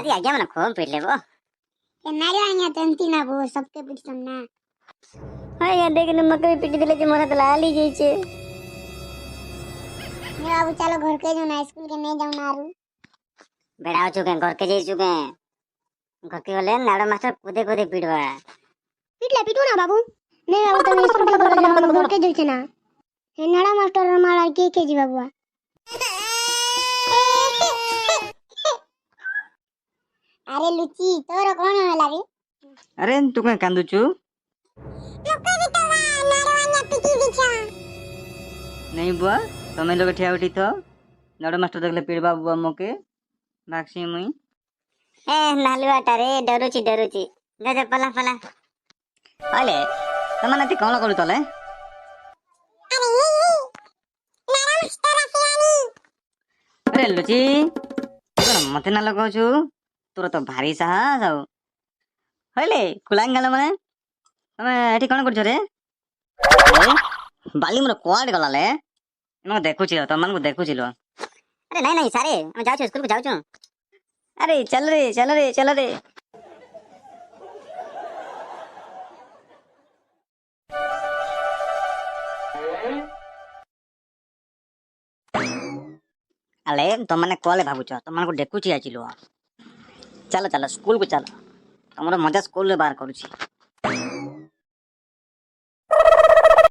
आज आज्ञा मन खूब पीट लेबो नारे आज्ञा तंती ना वो सबके पिटसन ना। हां यार देख न मकई पीट देले जे मोरा त लाली गई छे। ने बाबू चलो घर के जो ना स्कूल के नहीं जाऊ नारू। बेड़ा चुके घर के जाई चुके घर के वाले नाड़ा मास्टर कूदे कूदे पीटवा पिटू ना बाबू। नहीं बाबू तुम स्कूल के घर जाओ हम घर के जाई छे ना। हे नाड़ा मास्टर मारा के जी बाबू। अरे लुची तोर कोन होला रे? अरे तू कहीं कांदुचु? मक्का भी तो नारवाना पिटी बिछा। नहीं बुआ तुम्हें लोग ठिया उठी तो नड़ मास्टर देखले पीड़बा बुआ मोके भागसी मुई। ए नालुआटा रे डरुची जा जा पला पला आले तमने ती कोन करू तले? अरे नारा मास्टर आसियानी। अरे लुची कोन मते ना लगाउछु तोर तो भारी साहस आउ हले कुलांग गला माने तमे एठी कोन करछ रे? बाली मोर कोआड गला ले न देखुछि त मन को देखुछि लो। अरे नहीं सारे हम जाऊ स्कूल को जाऊ अरे चल रे अले तुमने कोले भागुछ तुमन को देखुछि आजिलो चलो स्कूल को चलो तुमरो मजा स्कूल रे बाहर करूछि।